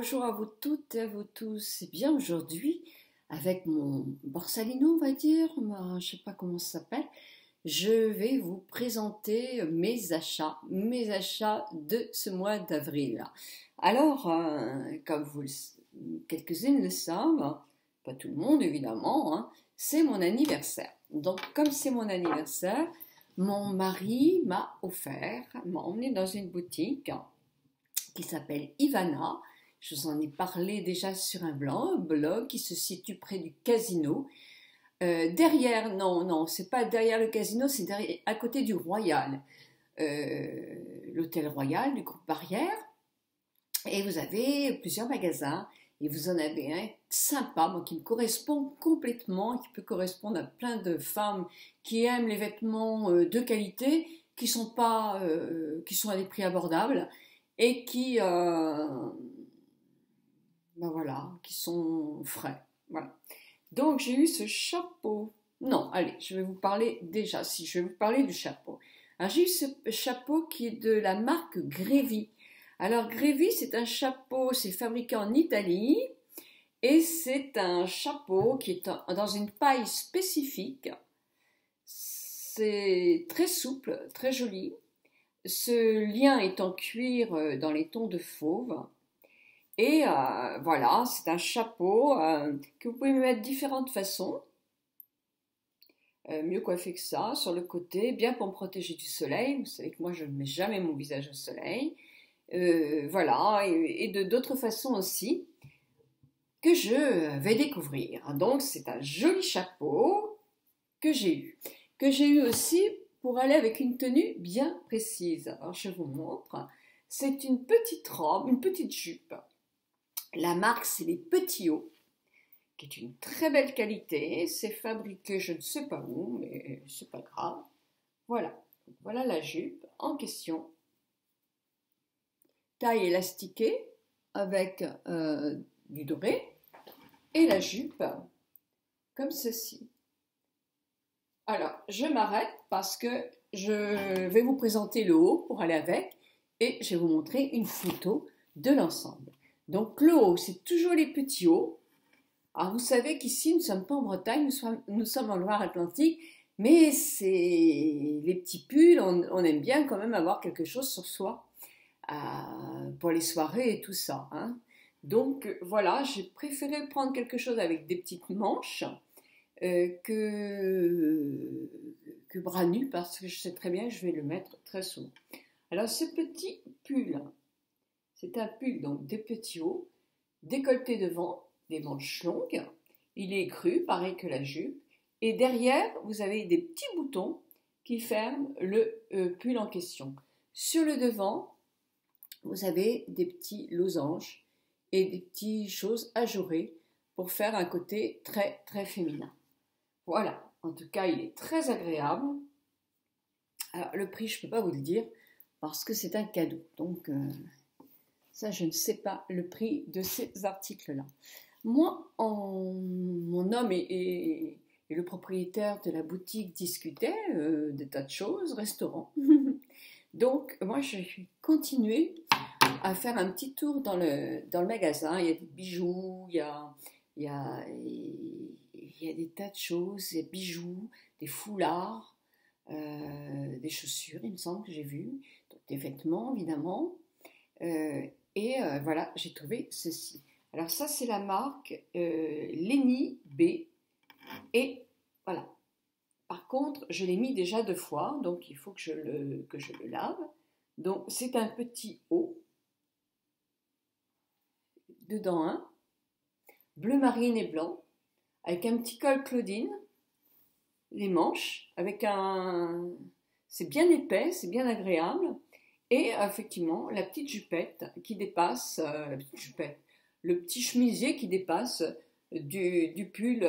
Bonjour à vous toutes et à vous tous. Eh bien, aujourd'hui, avec mon Borsalino, on va dire, je ne sais pas comment ça s'appelle, je vais vous présenter mes achats de ce mois d'avril. Alors, comme quelques-unes le savent, pas tout le monde évidemment, hein, c'est mon anniversaire. Donc, comme c'est mon anniversaire, mon mari m'a emmené dans une boutique qui s'appelle Ivana. Je vous en ai parlé déjà sur un blog qui se situe près du casino. Derrière, non, c'est pas derrière le casino, c'est à côté du Royal, l'hôtel Royal du groupe Barrière. Et vous avez plusieurs magasins, et vous en avez un sympa, moi, qui me correspond complètement, qui peut correspondre à plein de femmes qui aiment les vêtements de qualité, qui sont à des prix abordables, et qui sont frais. Voilà. Donc j'ai eu ce chapeau. Non, allez, je vais vous parler du chapeau. Alors j'ai eu ce chapeau qui est de la marque Grevi. Alors Grevi, c'est un chapeau, c'est fabriqué en Italie et c'est un chapeau qui est dans une paille spécifique. C'est très souple, très joli. Ce lien est en cuir dans les tons de fauve. Et voilà, c'est un chapeau que vous pouvez mettre de différentes façons. Mieux coiffé que ça, sur le côté, bien pour me protéger du soleil. Vous savez que moi, je ne mets jamais mon visage au soleil. Voilà, et d'autres façons aussi que je vais découvrir. Donc, c'est un joli chapeau que j'ai eu. Que j'ai eu aussi pour aller avec une tenue bien précise. Alors, je vous montre. C'est une petite robe, une petite jupe. La marque, c'est les Petits Hauts, qui est une très belle qualité. C'est fabriqué, je ne sais pas où, mais c'est pas grave. Voilà, voilà la jupe en question. Taille élastiquée avec du doré. Et la jupe comme ceci. Alors, je m'arrête parce que je vais vous présenter le haut pour aller avec et je vais vous montrer une photo de l'ensemble. Donc le haut, c'est toujours les petits hauts. Alors vous savez qu'ici, nous ne sommes pas en Bretagne, nous sommes en Loire-Atlantique, mais c'est les petits pulls, on aime bien quand même avoir quelque chose sur soi pour les soirées et tout ça. Hein. Donc voilà, j'ai préféré prendre quelque chose avec des petites manches que bras nus, parce que je sais très bien que je vais le mettre très souvent. Alors ce petit pull, c'est un pull donc des petits hauts, décolleté devant, des manches longues, il est cru, pareil que la jupe, et derrière vous avez des petits boutons qui ferment le pull en question. Sur le devant, vous avez des petits losanges et des petites choses ajourées pour faire un côté très très féminin. Voilà, en tout cas il est très agréable. Alors le prix je ne peux pas vous le dire parce que c'est un cadeau, donc ça, je ne sais pas le prix de ces articles-là. Moi, mon homme et le propriétaire de la boutique discutaient des tas de choses, restaurant. Donc, moi, je vais continuer à faire un petit tour dans le magasin. Il y a des bijoux, il y a des tas de choses, des bijoux, des foulards, des chaussures, il me semble que j'ai vu, donc, des vêtements, évidemment. Voilà, j'ai trouvé ceci. Alors ça, c'est la marque Lenny B. Et voilà. Par contre, je l'ai mis déjà 2 fois, donc il faut que je le lave. Donc c'est un petit haut. Dedans un. Bleu marine et blanc. Avec un petit col Claudine. Les manches. C'est bien épais, c'est bien agréable. Et effectivement, la petite jupette qui dépasse, le petit chemisier qui dépasse du pull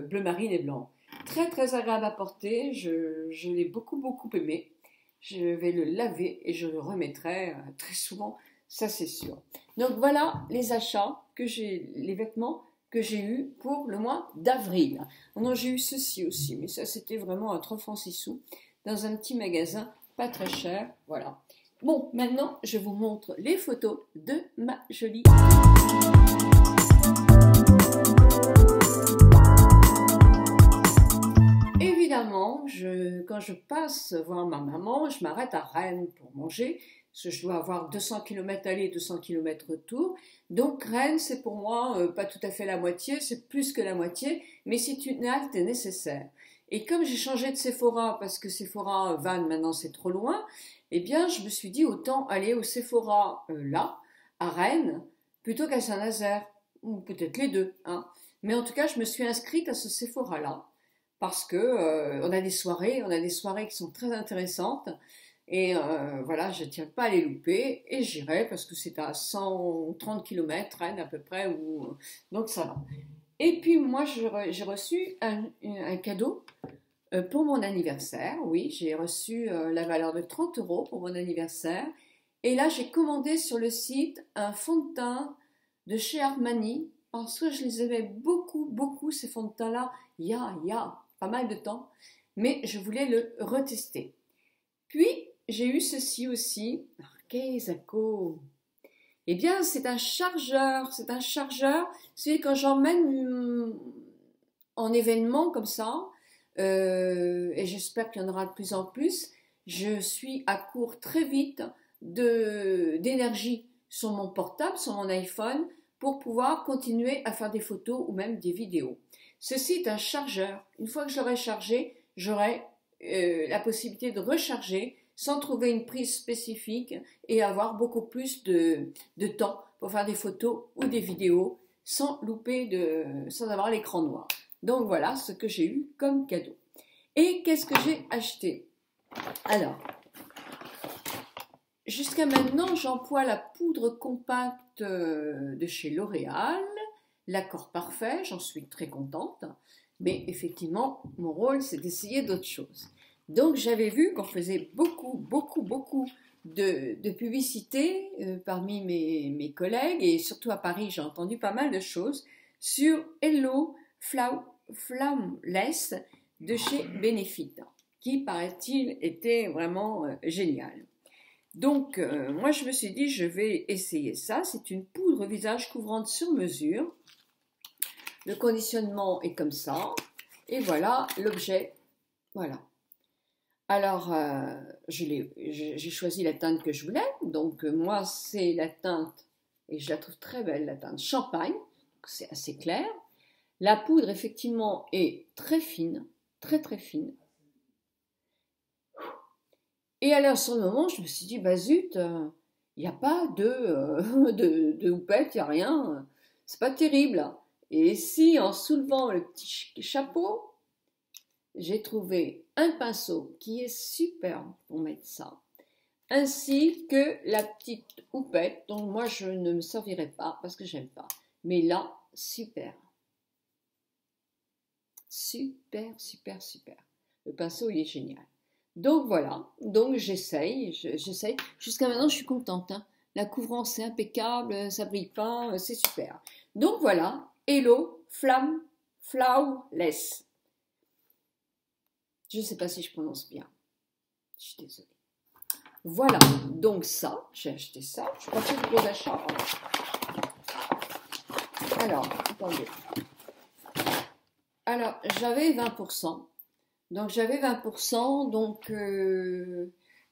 bleu marine et blanc. Très très agréable à porter, je l'ai beaucoup aimé. Je vais le laver et je le remettrai très souvent, ça c'est sûr. Donc voilà les vêtements que j'ai eus pour le mois d'avril. Non, j'ai eu ceci aussi, mais ça c'était vraiment à 3 francs 6 sous dans un petit magasin, pas très cher, voilà. Bon, maintenant, je vous montre les photos de ma jolie. Évidemment, quand je passe voir ma maman, je m'arrête à Rennes pour manger, parce que je dois avoir 200 km aller, 200 km retour. Donc Rennes, c'est pour moi pas tout à fait la moitié, c'est plus que la moitié, mais c'est une halte nécessaire. Et comme j'ai changé de Sephora, parce que Sephora Vannes maintenant c'est trop loin, eh bien je me suis dit autant aller au Sephora là, à Rennes, plutôt qu'à Saint-Nazaire, ou peut-être les deux, hein. Mais en tout cas, je me suis inscrite à ce Sephora là, parce que on a des soirées qui sont très intéressantes. Et voilà, je ne tiens pas à les louper et j'irai parce que c'est à 130 km, Rennes à peu près, donc ça va. Et puis moi, j'ai reçu un cadeau pour mon anniversaire. Oui, j'ai reçu la valeur de 30 € pour mon anniversaire. Et là, j'ai commandé sur le site un fond de teint de chez Armani parce que je les aimais beaucoup, beaucoup ces fonds de teint-là il y a pas mal de temps. Mais je voulais le retester. Puis, j'ai eu ceci aussi. Qu'est-ce que eh bien, c'est un chargeur. C'est un chargeur. C'est quand j'emmène en événement comme ça, et j'espère qu'il y en aura de plus en plus, je suis à court très vite d'énergie sur mon portable, sur mon iPhone, pour pouvoir continuer à faire des photos ou même des vidéos. Ceci est un chargeur. Une fois que je l'aurai chargé, j'aurai la possibilité de recharger sans trouver une prise spécifique et avoir beaucoup plus de temps pour faire des photos ou des vidéos sans sans avoir l'écran noir. Donc voilà ce que j'ai eu comme cadeau. Et qu'est-ce que j'ai acheté? Alors, jusqu'à maintenant, j'emploie la poudre compacte de chez L'Oréal, l'accord parfait, j'en suis très contente. Mais effectivement, mon rôle, c'est d'essayer d'autres choses. Donc j'avais vu qu'on faisait beaucoup de publicité parmi mes collègues, et surtout à Paris, j'ai entendu pas mal de choses sur Hello Flawless de chez Benefit, qui paraît-il était vraiment génial. Donc moi je me suis dit je vais essayer ça. C'est une poudre visage couvrante sur mesure. Le conditionnement est comme ça. Et voilà l'objet. Voilà. Alors, j'ai choisi la teinte que je voulais. Donc, moi, c'est la teinte, et je la trouve très belle, la teinte champagne. C'est assez clair. La poudre, effectivement, est très fine, très fine. Et alors, sur le moment, je me suis dit, bah zut, il n'y a pas de houppette, il n'y a rien. C'est pas terrible. Et si, en soulevant le petit chapeau, j'ai trouvé un pinceau qui est superbe pour mettre ça, ainsi que la petite houppette dont moi je ne me servirai pas parce que j'aime pas. Mais là, super. Super. Le pinceau, il est génial. Donc voilà, donc j'essaye. Jusqu'à maintenant, je suis contente, hein. La couvrance est impeccable, ça brille pas, c'est super. Donc voilà, Hello Flawless. Je ne sais pas si je prononce bien. Je suis désolée. Voilà, donc ça, j'ai acheté ça. Je crois que c'est gros achat. Alors, attendez. Alors, j'avais 20%. Donc, j'avais 20%. Donc,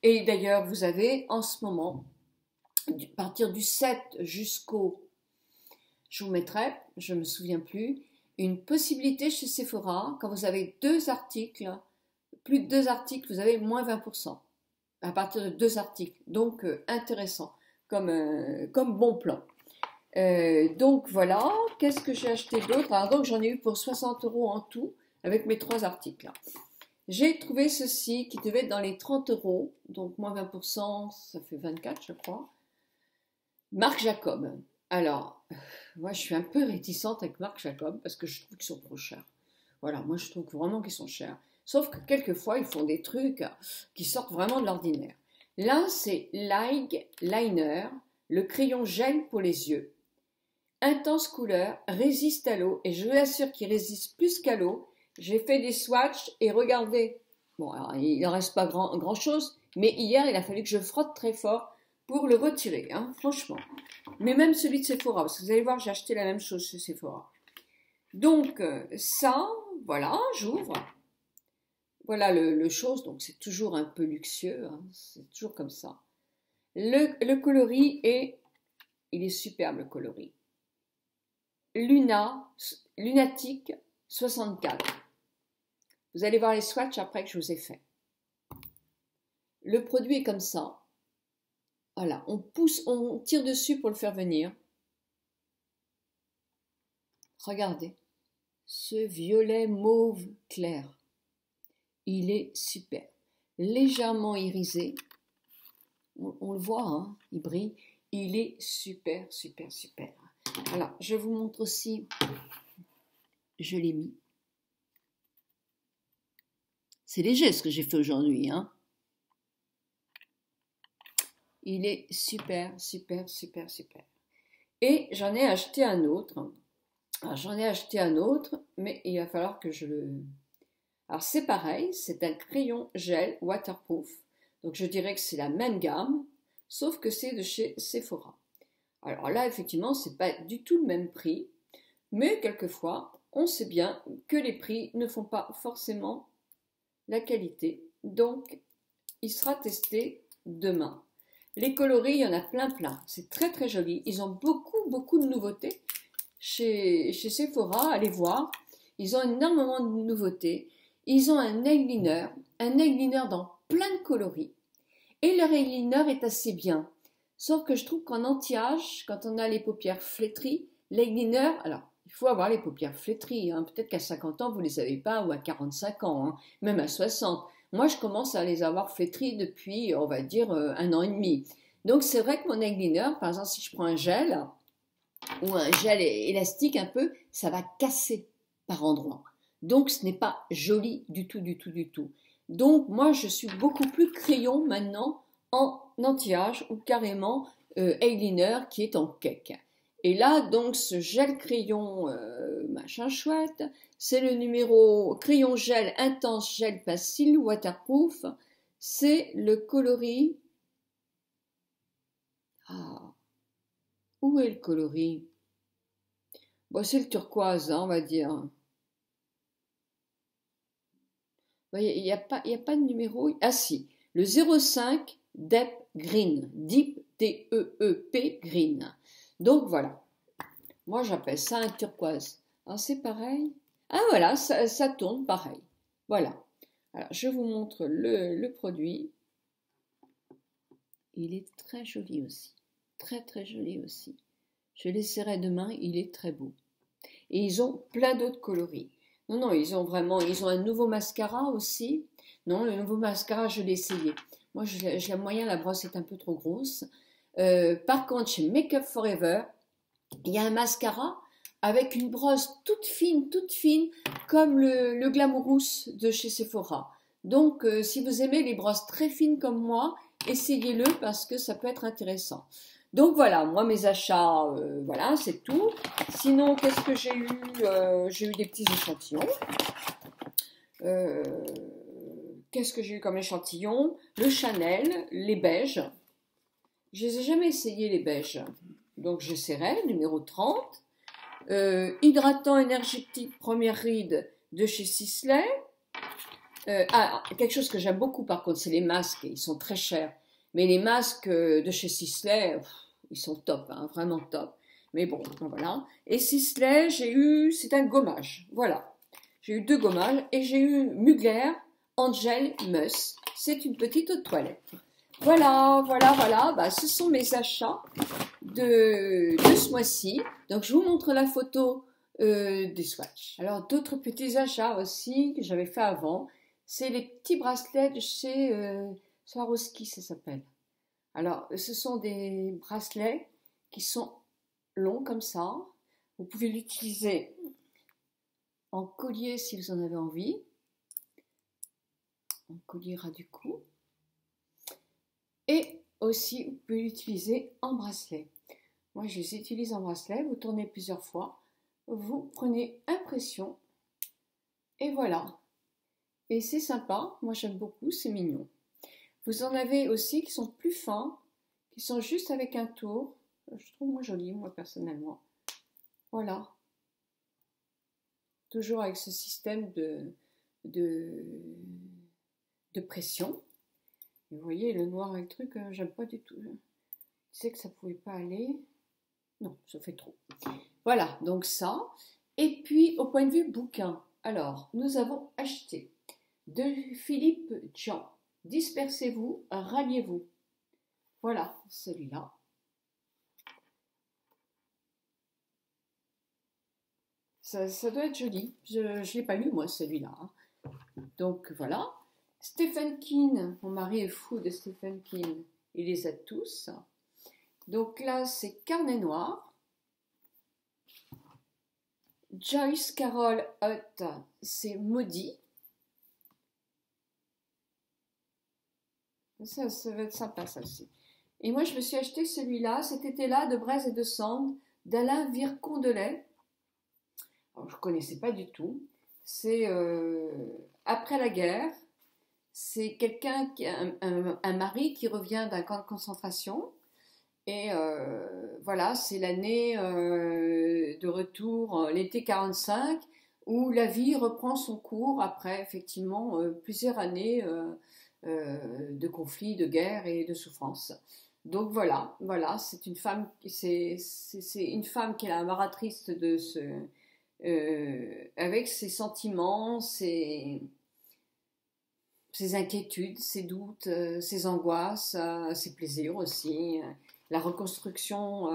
et d'ailleurs, vous avez en ce moment, à partir du 7 jusqu'au, je vous mettrai, je ne me souviens plus, une possibilité chez Sephora, quand vous avez 2 articles, plus de 2 articles, vous avez moins 20%. À partir de 2 articles. Donc, intéressant, comme bon plan. Donc, voilà. Qu'est-ce que j'ai acheté d'autre? Alors, donc, j'en ai eu pour 60 € en tout, avec mes 3 articles. J'ai trouvé ceci, qui devait être dans les 30 €. Donc, moins 20%, ça fait 24, je crois. Marc Jacob. Alors, moi, je suis un peu réticente avec Marc Jacob, parce que je trouve qu'ils sont trop chers. Voilà, moi, je trouve vraiment qu'ils sont chers. Sauf que quelquefois, ils font des trucs qui sortent vraiment de l'ordinaire. Là, c'est Liner, le crayon gel pour les yeux. Intense couleur, résiste à l'eau, et je vous assure qu'il résiste plus qu'à l'eau. J'ai fait des swatchs et regardez. Bon, alors, il n'en reste pas grand chose, Mais hier, il a fallu que je frotte très fort pour le retirer, hein, franchement. Mais même celui de Sephora, parce que vous allez voir, j'ai acheté la même chose chez Sephora. Donc, ça, voilà, j'ouvre. Voilà le chose, donc c'est toujours un peu luxueux, hein, c'est toujours comme ça. Le coloris il est superbe le coloris. Lunatique 64. Vous allez voir les swatchs après que je vous ai fait. Le produit est comme ça. Voilà, on tire dessus pour le faire venir. Regardez, ce violet mauve clair. Il est super. Légèrement irisé. On le voit, hein, il brille. Il est super, super, super. Alors, je vous montre aussi. Je l'ai mis. C'est léger ce que j'ai fait aujourd'hui, hein. Il est super, super, super, super. Et j'en ai acheté un autre. Alors, j'en ai acheté un autre, mais il va falloir que je le... Alors, c'est pareil, c'est un crayon gel waterproof. Donc, je dirais que c'est la même gamme, sauf que c'est de chez Sephora. Alors là, effectivement, c'est pas du tout le même prix, mais quelquefois, on sait bien que les prix ne font pas forcément la qualité. Donc, il sera testé demain. Les coloris, il y en a plein plein. C'est très très joli. Ils ont beaucoup de nouveautés chez Sephora. Allez voir. Ils ont énormément de nouveautés. Ils ont un eyeliner dans plein de coloris. Et leur eyeliner est assez bien. Sauf que je trouve qu'en anti-âge, quand on a les paupières flétries, l'eyeliner, alors il faut avoir les paupières flétries. Hein. Peut-être qu'à 50 ans, vous ne les avez pas, ou à 45 ans, hein, même à 60. Moi, je commence à les avoir flétries depuis, on va dire, 1 an et demi. Donc, c'est vrai que mon eyeliner, par exemple, si je prends un gel, ou un gel élastique un peu, ça va casser par endroits. Donc, ce n'est pas joli du tout, du tout, du tout. Donc, moi, je suis beaucoup plus crayon maintenant en anti-âge ou carrément eyeliner qui est en cake. Et là, donc, ce gel crayon machin chouette, c'est le numéro crayon gel intense gel pastel waterproof. C'est le coloris. Ah, où est le coloris? Bon, c'est le turquoise, hein, on va dire. Il n'y a pas de numéro. Ah si, le 05 Deep Green. Deep, D-E-E-P, Green. Donc voilà. Moi, j'appelle ça un turquoise. Alors, c'est pareil. Ah voilà, ça tourne pareil. Voilà. Alors, je vous montre le produit. Il est très joli aussi. Très, très joli aussi. Je l'essaierai demain, il est très beau. Et ils ont plein d'autres coloris. Non, ils ont un nouveau mascara aussi. Non, le nouveau mascara, je l'ai essayé. Moi, j'ai moyen, la brosse est un peu trop grosse. Par contre, chez Make Up Forever, il y a un mascara avec une brosse toute fine, comme le Glamourous de chez Sephora. Donc, si vous aimez les brosses très fines comme moi, essayez-le parce que ça peut être intéressant. Donc voilà, moi mes achats, voilà, c'est tout. Sinon, qu'est-ce que j'ai eu? J'ai eu des petits échantillons. Qu'est-ce que j'ai eu comme échantillon? Le Chanel, les beiges. Je les ai jamais essayés les beiges. Donc j'essaierai, numéro 30. Hydratant énergétique première ride de chez Sisley. Quelque chose que j'aime beaucoup par contre, c'est les masques. Ils sont très chers. Mais les masques de chez Sisley, ils sont top, hein, vraiment top. Mais bon, voilà. Et Sisley, c'est un gommage. Voilà. J'ai eu 2 gommages et j'ai eu Mugler Angel Muss. C'est une petite eau de toilette. Voilà. Bah, ce sont mes achats de ce mois-ci. Donc, je vous montre la photo des swatchs. Alors, d'autres petits achats aussi que j'avais fait avant, c'est les petits bracelets de chez Swarovski, ça s'appelle. Alors, ce sont des bracelets qui sont longs comme ça. Vous pouvez l'utiliser en collier si vous en avez envie. En collier ras du cou. Et aussi, vous pouvez l'utiliser en bracelet. Moi, je les utilise en bracelet. Vous tournez plusieurs fois. Vous prenez impression. Et voilà. Et c'est sympa. Moi, j'aime beaucoup. C'est mignon. Vous en avez aussi qui sont plus fins, qui sont juste avec un tour. Je trouve moins joli, moi, personnellement. Voilà. Toujours avec ce système de, de pression. Et vous voyez, le noir et le truc, j'aime pas du tout. Je sais que ça pouvait pas aller. Non, ça fait trop. Voilà, donc ça. Et puis, au point de vue bouquin, alors, nous avons acheté de Philippe Jean. Dispersez-vous, ralliez-vous. Voilà, celui-là. Ça doit être joli. Je ne l'ai pas lu, moi, celui-là. Donc, voilà. Stephen King. Mon mari est fou de Stephen King. Il les a tous. Donc là, c'est Carnet noir. Joyce Carol Oates, c'est Maudit. Ça va être sympa, ça aussi. Et moi, je me suis acheté celui-là, cet été-là, de Braise et de Sand, d'Alain Vircondelet. Alors, je ne connaissais pas du tout. C'est après la guerre. C'est quelqu'un qui a un mari qui revient d'un camp de concentration. Et voilà, c'est l'année de retour, l'été 45, où la vie reprend son cours après effectivement plusieurs années de conflits, de guerre et de souffrance. Donc voilà, c'est une femme, c'est une femme qui est la narratrice de ce, avec ses sentiments, ses inquiétudes, ses doutes, ses angoisses, ses plaisirs aussi, la reconstruction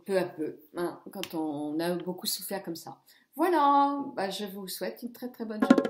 peu à peu, hein, quand on a beaucoup souffert comme ça. Voilà, bah, je vous souhaite une très très bonne journée.